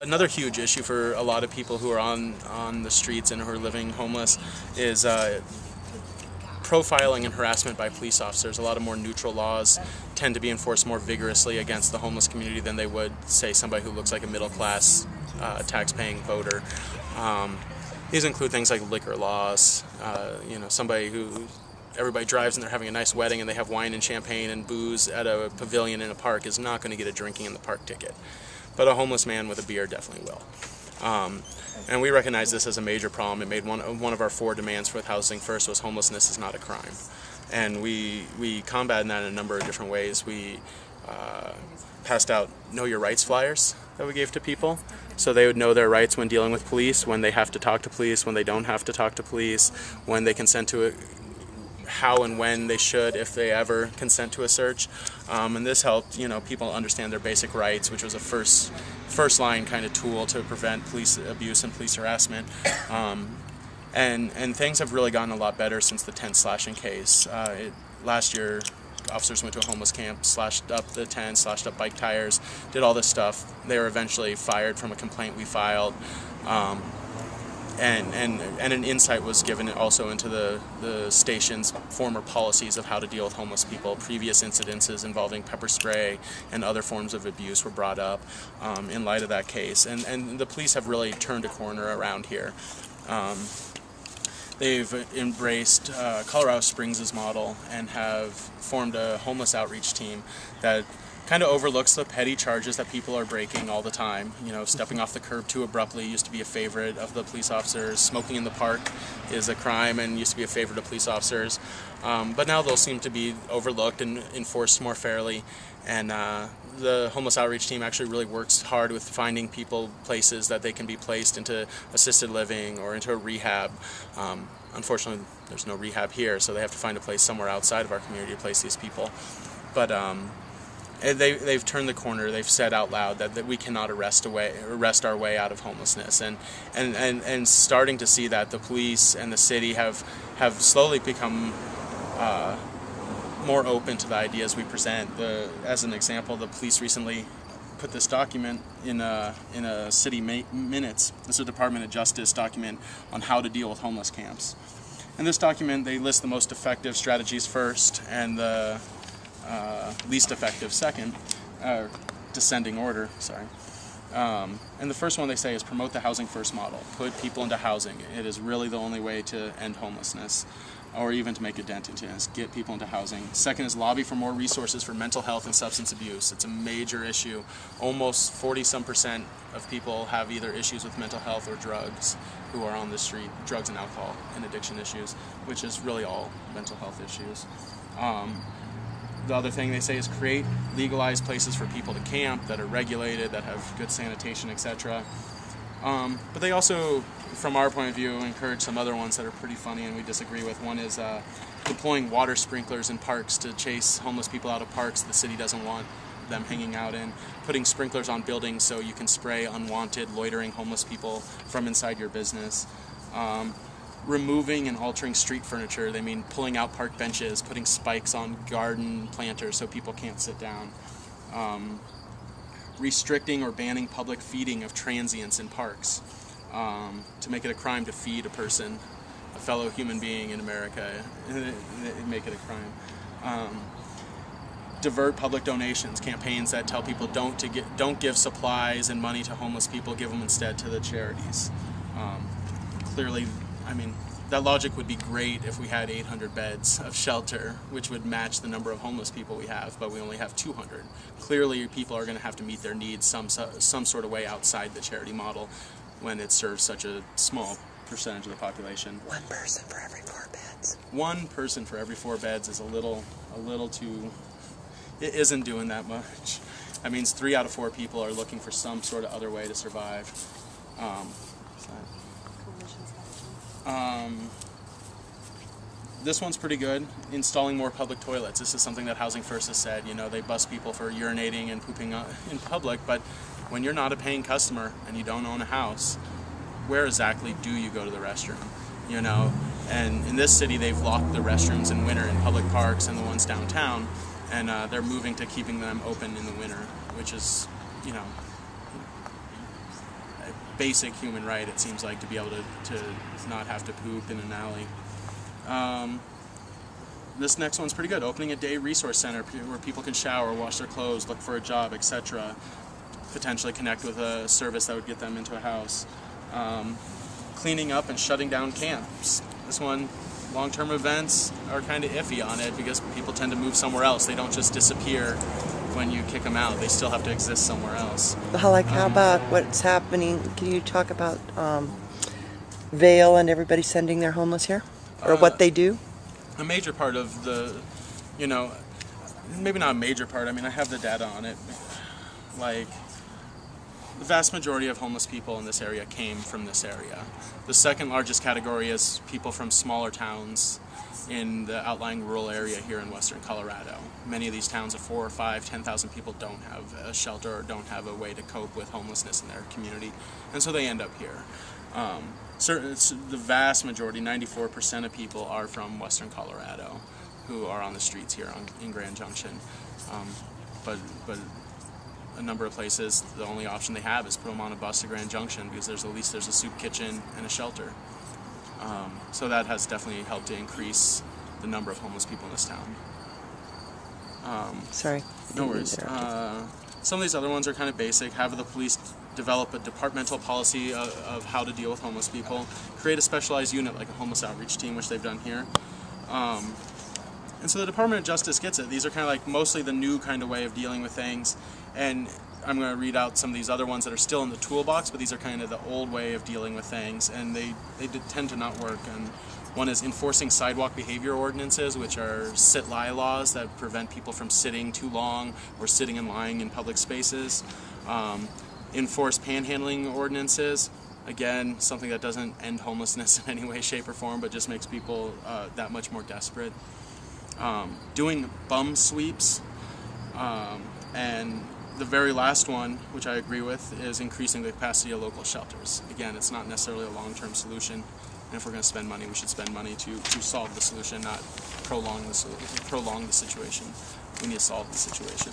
Another huge issue for a lot of people who are on the streets and who are living homeless is profiling and harassment by police officers. A lot of more neutral laws tend to be enforced more vigorously against the homeless community than they would, say, somebody who looks like a middle-class tax-paying voter. These include things like liquor laws, somebody who everybody drives and they're having a nice wedding and they have wine and champagne and booze at a pavilion in a park is not going to get a drinking in the park ticket. But a homeless man with a beer definitely will. And we recognize this as a major problem. It made one of our 4 demands with Housing First was homelessness is not a crime. And we combat that in a number of different ways. We passed out Know Your Rights flyers that we gave to people, so they would know their rights when dealing with police, when they have to talk to police, when they don't have to talk to police, when they consent to it, how and when they should, if they ever consent to a search. And this helped, people understand their basic rights, which was a first line kind of tool to prevent police abuse and police harassment. And things have really gotten a lot better since the tent slashing case. Last year, officers went to a homeless camp, slashed up the tent, slashed up bike tires, did all this stuff. They were eventually fired from a complaint we filed. And an insight was given also into the station's former policies of how to deal with homeless people. Previous incidences involving pepper spray and other forms of abuse were brought up in light of that case. And the police have really turned a corner around here. They've embraced Colorado Springs' model and have formed a homeless outreach team that kind of overlooks the petty charges that people are breaking all the time. Stepping off the curb too abruptly used to be a favorite of the police officers. Smoking in the park is a crime and used to be a favorite of police officers. But now they'll seem to be overlooked and enforced more fairly. And the homeless outreach team actually really works hard with finding people places that they can be placed into assisted living or into a rehab. Unfortunately, there's no rehab here, so they have to find a place somewhere outside of our community to place these people. But they've turned the corner. They've said out loud that we cannot arrest our way out of homelessness, and starting to see that the police and the city have slowly become more open to the ideas we present. As an example, the police recently put this document in a city minutes. This is a Department of Justice document on how to deal with homeless camps. In this document, they list the most effective strategies first and the least effective second, descending order, sorry. And the first one they say is promote the Housing First model. Put people into housing. It is really the only way to end homelessness, or even to make a dent into it. Get people into housing. Second is lobby for more resources for mental health and substance abuse. It's a major issue. Almost 40-some% of people have either issues with mental health or drugs who are on the street, drugs and alcohol and addiction issues, which is really all mental health issues. The other thing they say is create legalized places for people to camp that are regulated, that have good sanitation, etc. But they also, from our point of view, encourage some other ones that are pretty funny and we disagree with. One is deploying water sprinklers in parks to chase homeless people out of parks the city doesn't want them hanging out in. Putting sprinklers on buildings so you can spray unwanted, loitering homeless people from inside your business. Removing and altering street furniture. They mean pulling out park benches, putting spikes on garden planters so people can't sit down. Restricting or banning public feeding of transients in parks to make it a crime to feed a person, a fellow human being in America. Make it a crime. Divert public donations, campaigns that tell people don't give supplies and money to homeless people, give them instead to the charities. Clearly, that logic would be great if we had 800 beds of shelter, which would match the number of homeless people we have, but we only have 200. Clearly, people are going to have to meet their needs some sort of way outside the charity model when it serves such a small percentage of the population. 1 person for every 4 beds. 1 person for every 4 beds is a little too... It isn't doing that much. That means 3 out of 4 people are looking for some sort of other way to survive. This one's pretty good. Installing more public toilets. This is something that Housing First has said. They bust people for urinating and pooping in public, but when you're not a paying customer and you don't own a house, where exactly do you go to the restroom? And in this city, they've locked the restrooms in winter in public parks and the ones downtown, and they're moving to keeping them open in the winter, which is, basic human right, it seems like, to be able to not have to poop in an alley. This next one's pretty good. Opening a day resource center where people can shower, wash their clothes, look for a job, etc. Potentially connect with a service that would get them into a house. Cleaning up and shutting down camps. This one, long-term events are kind of iffy on it because people tend to move somewhere else. They don't just disappear when you kick them out. They still have to exist somewhere else. How about what's happening? Can you talk about Vail and everybody sending their homeless here? Or what they do? A major part of the, maybe not a major part, I mean, I have the data on it. Like, the vast majority of homeless people in this area came from this area. The second largest category is people from smaller towns in the outlying rural area here in western Colorado. Many of these towns of 4 or 5, 10,000 people don't have a shelter or don't have a way to cope with homelessness in their community, and so they end up here. The vast majority, 94% of people, are from western Colorado who are on the streets here in Grand Junction. But a number of places, the only option they have is put them on a bus to Grand Junction because at least there's a soup kitchen and a shelter. So that has definitely helped to increase the number of homeless people in this town. Sorry. No worries. Some of these other ones are kind of basic. Have the police develop a departmental policy of how to deal with homeless people. Create a specialized unit like a homeless outreach team, which they've done here. And so the Department of Justice gets it. These are kind of like mostly the new kind of way of dealing with things. And I'm going to read out some of these other ones that are still in the toolbox, but these are kind of the old way of dealing with things, and they tend to not work. And one is enforcing sidewalk behavior ordinances, which are sit-lie laws that prevent people from sitting too long or sitting and lying in public spaces. Enforce panhandling ordinances. Again, something that doesn't end homelessness in any way, shape, or form, but just makes people that much more desperate. Doing bum sweeps. And the very last one, which I agree with, is increasing the capacity of local shelters. Again, it's not necessarily a long-term solution, and if we're going to spend money, we should spend money to solve the solution, not prolong the situation. We need to solve the situation.